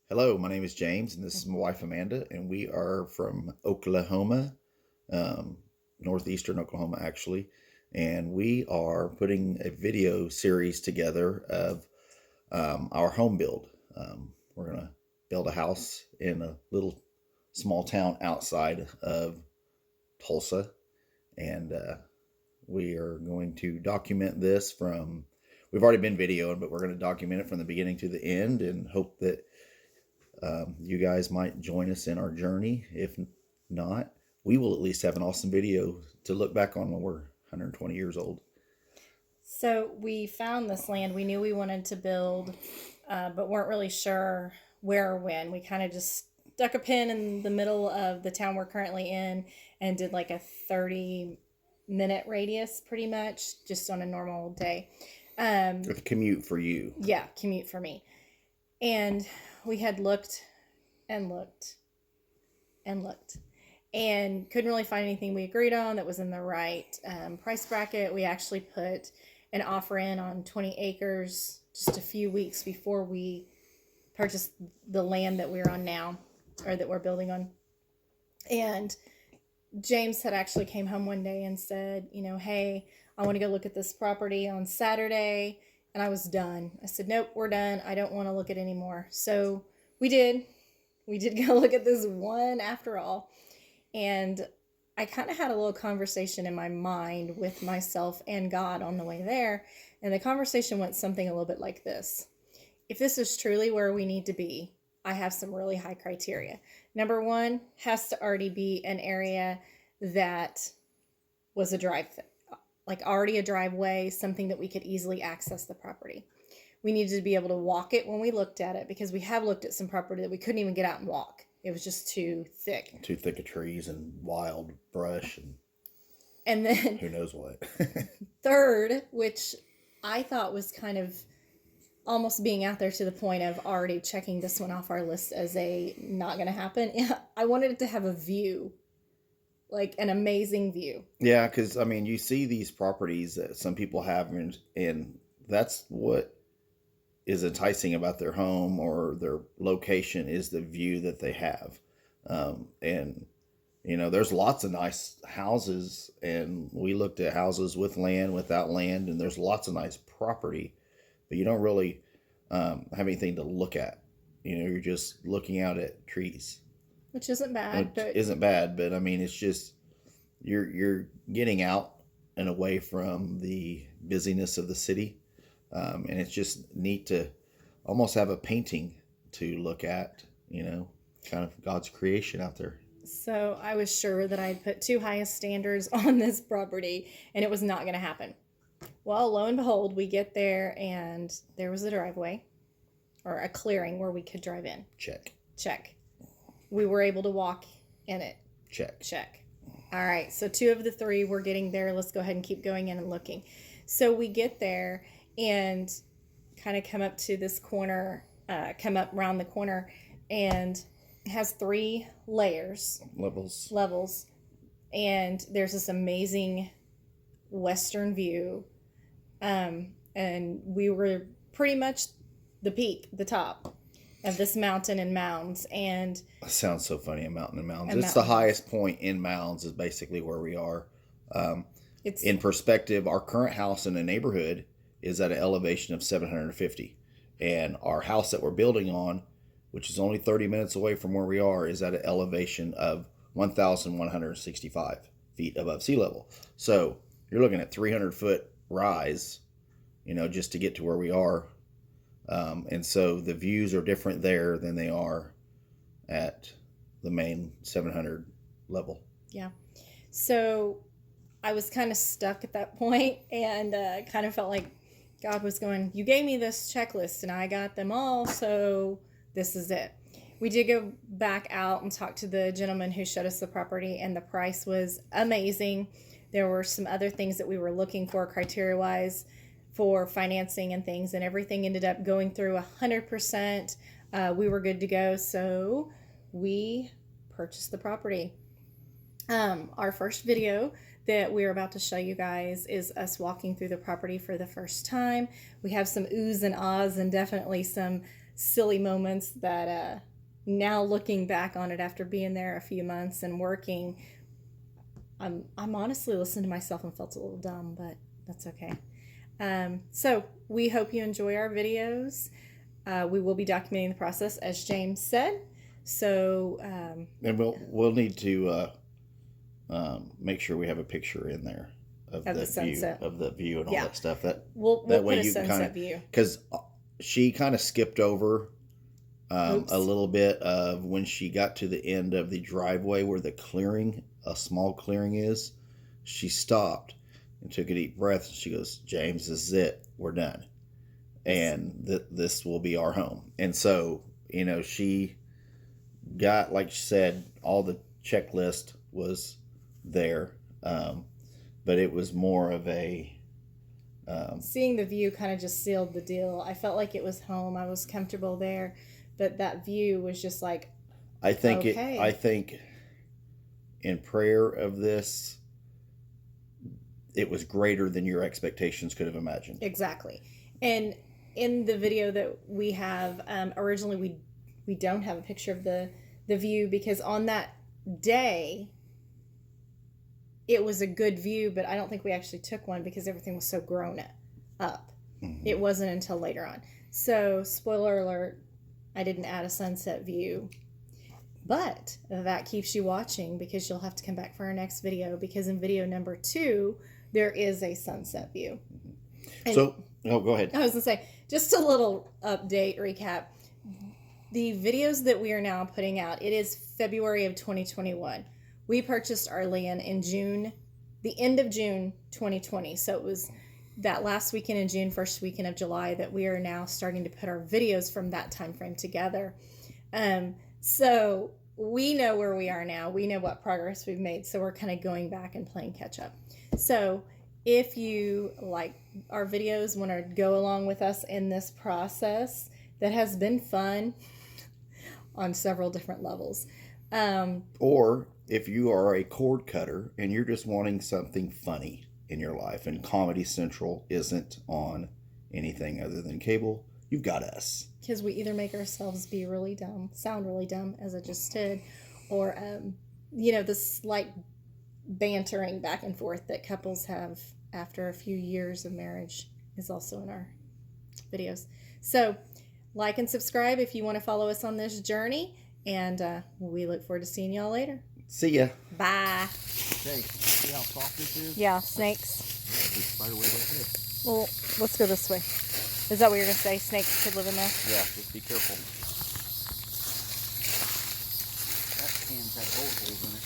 Hello, my name is James, and this is my wife Amanda, and we are from Oklahoma, um, northeastern Oklahoma, actually. And we are putting a video series together of our home build. We're going to build a house in a little small town outside of Tulsa, and we are going to document this from. We've already been videoing, but we're going to document it from the beginning to the end, and hope that you guys might join us in our journey. If not, we will at least have an awesome video to look back on when we're 120 years old. So we found this land. We knew we wanted to build, but weren't really sure where or when. We kind of just stuck a pin in the middle of the town we're currently in and did like a 30-minute radius pretty much just on a normal day. With a commute for you. Yeah, commute for me. And we had looked and looked and looked and couldn't really find anything we agreed on that was in the right price bracket. We actually put an offer in on 20 acres just a few weeks before we purchased the land that we're on now, or that we're building on. And James had actually came home one day and said, hey, I want to go look at this property on Saturday. And I was done. I said, nope, we're done. I don't want to look at it anymore. So we did. We did go look at this one after all. And I kind of had a little conversation in my mind with myself and God on the way there. And the conversation went something a little bit like this. If this is truly where we need to be, I have some really high criteria. Number one, has to already be an area that was a already a driveway, something that we could easily access the property. We needed to be able to walk it when we looked at it, because we have looked at some property that we couldn't even get out and walk. It was just too thick. Too thick of trees and wild brush and then who knows what. Third, which I thought was kind of almost being out there to the point of already checking this one off our list as a not going to happen. I wanted it to have a view, like an amazing view. Yeah, because you see these properties that some people have, and that's what is enticing about their home or their location, is the view that they have. And there's lots of nice houses, and we looked at houses with land, without land, and there's lots of nice property, but you don't really have anything to look at. You're just looking out at trees, which isn't bad. But it's just you're getting out and away from the busyness of the city. And it's just neat to almost have a painting to look at, kind of God's creation out there. So I was sure that I'd put too high standards on this property, and it was not going to happen. Well, lo and behold, we get there, and there was a driveway, or a clearing where we could drive in. Check. We were able to walk in it. Check. All right, so 2 of the 3 were getting there. Let's go ahead and keep going in and looking. So we get there and kind of come up to this corner, come up around the corner, and it has 3 levels, and there's this amazing western view, and we were pretty much the top of this mountain and mounds. And that sounds so funny, a mountain and mounds. It's the highest point in mounds is basically where we are. It's in perspective, our current house in the neighborhood is at an elevation of 750, and our house that we're building on, which is only 30 minutes away from where we are, is at an elevation of 1,165 feet above sea level. So you're looking at 300-foot rise, just to get to where we are. And so the views are different there than they are at the main 700 level. Yeah. So I was kind of stuck at that point, and kind of felt like God was going, you gave me this checklist and I got them all, so this is it. We did go back out and talk to the gentleman who showed us the property, and the price was amazing. There were some other things that we were looking for criteria-wise for financing and things, and everything ended up going through 100%. We were good to go, so we purchased the property. Our first video that we're about to show you guys is us walking through the property for the first time. We have some oohs and ahs and definitely some silly moments that now looking back on it after being there a few months and working, I'm honestly listening to myself and felt a little dumb, but that's okay. So we hope you enjoy our videos. We will be documenting the process, as James said. So and we'll need to make sure we have a picture in there of the sunset. view and all that stuff. We'll that way put a you can sunset kind of view, because she kind of skipped over a little bit of when she got to the end of the driveway where the clearing, a small clearing is. She stopped and took a deep breath. She goes, "James, this is it. We're done, and this will be our home." And so, she got, like she said, all the checklist was there, but it was more of a seeing the view kind of just sealed the deal. I felt like it was home. I was comfortable there, but that view was just like, I think okay. I think in prayer of this, it was greater than your expectations could have imagined. Exactly. And in the video that we have, originally we don't have a picture of the view, because on that day it was a good view, but I don't think we actually took one because everything was so grown up. Mm-hmm. It wasn't until later on. So, spoiler alert, I didn't add a sunset view. But that keeps you watching, because you'll have to come back for our next video, because in video number 2, there is a sunset view. And so, go ahead. I was going to say, just a little update, recap. The videos that we are now putting out, it is February of 2021. We purchased our land in June, the end of June 2020. So it was that last weekend in June, first weekend of July, that we are now starting to put our videos from that time frame together. So we know where we are now. We know what progress we've made. So we're kind of going back and playing catch up. So if you like our videos, want to go along with us in this process that has been fun on several different levels. Or if you are a cord cutter and you're just wanting something funny in your life and Comedy Central isn't on anything other than cable, you've got us. Because we either make ourselves be really dumb, sound really dumb, as I just did, or, the slight bantering back and forth that couples have after a few years of marriage is also in our videos. So, like and subscribe if you want to follow us on this journey, and we look forward to seeing y'all later. See ya. Bye. Okay, see how soft this is? Yeah, snakes. Yeah, big spider web right there. Well, let's go this way. Is that what you're going to say? Snakes could live in there? Yeah, just be careful. That can's had bullet holes in it.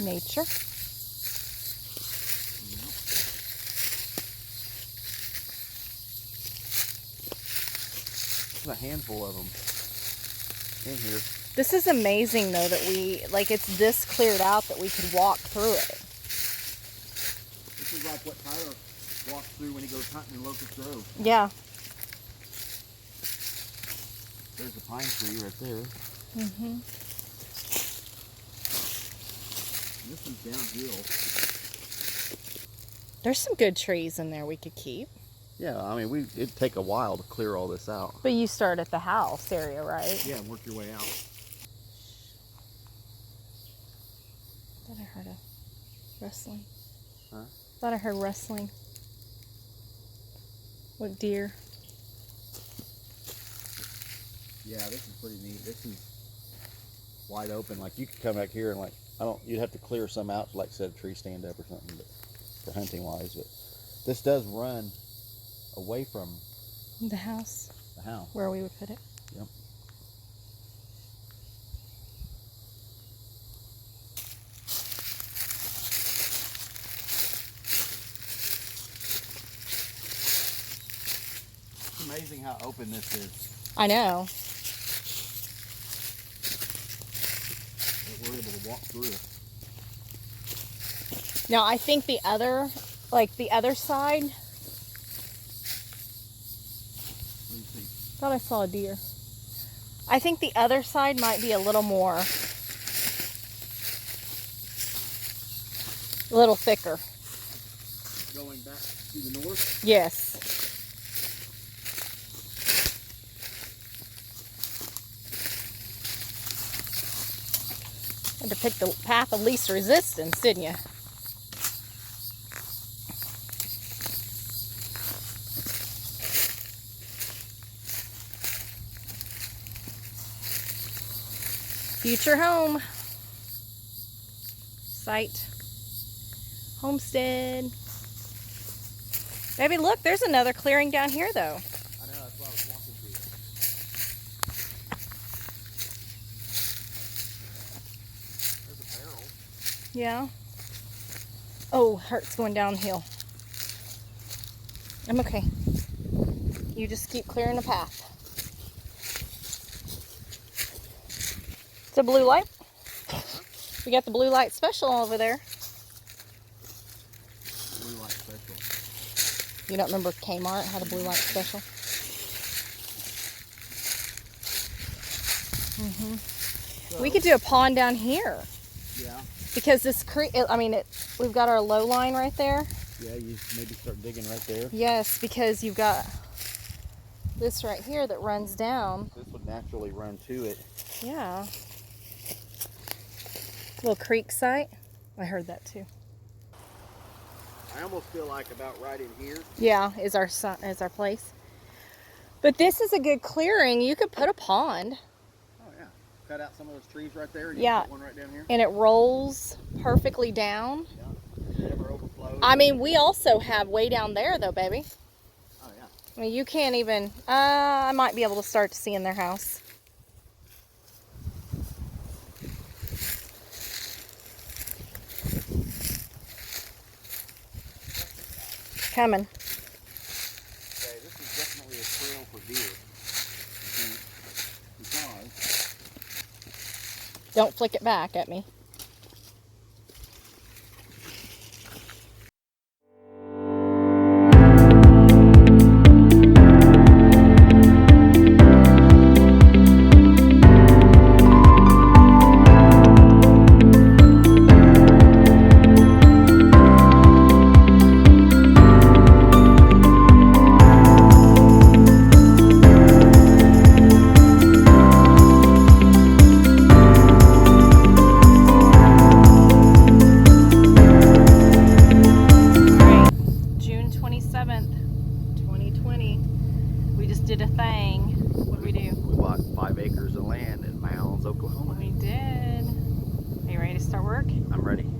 Nature. There's a handful of them in here. This is amazing, though, that it's this cleared out that we could walk through it. This is like what Tyler walks through when he goes hunting in Locust Grove. Yeah. There's a pine tree right there. Mm-hmm. This one's downhill. There's some good trees in there we could keep. Yeah, I mean, it'd take a while to clear all this out. But you start at the house area, right? Yeah, and work your way out. Thought I heard a rustling. Huh? Thought I heard rustling. What deer? Yeah, this is pretty neat. This is wide open. Like, you could come back here and you'd have to clear some out to, like, set a tree stand up or something, but for hunting wise. But this does run away from the house. Where we would put it. Yep. It's amazing how open this is. I know. we're able to walk through. Now I think the other side. What do you see? Thought I saw a deer. I think the other side might be a little thicker. Going back to the north? Yes. Had to pick the path of least resistance, didn't you? Future home site. Homestead. Baby, look, there's another clearing down here, though. I know, that's why I was walking through it. There's a barrel. Yeah. Oh, hurts going downhill. I'm okay. You just keep clearing the path. It's a blue light. We got the blue light special over there. Blue light special. You don't remember Kmart had a blue light special? So, We could do a pond down here yeah. because this creek. We've got our low line right there. Yeah, you maybe start digging right there. Yes, because you've got this right here that runs down. This would naturally run to it. Yeah. Little creek site. I heard that too. I almost feel like about right in here. Yeah, is our place. But this is a good clearing. You could put a pond. Oh yeah. Cut out some of those trees right there. And Yeah. You put one right down here. And it rolls perfectly down. Yeah. It never overflows. I mean, we also have way down there though, baby. Oh yeah. I mean, you can't even, I might be able to start to see in their house. Coming. Okay, this is definitely a trail for deer. Because Don't flick it back at me. Did a thing. What did we do? we bought 5 acres of land in Mounds, Oklahoma. We did. Are you ready to start work? I'm ready.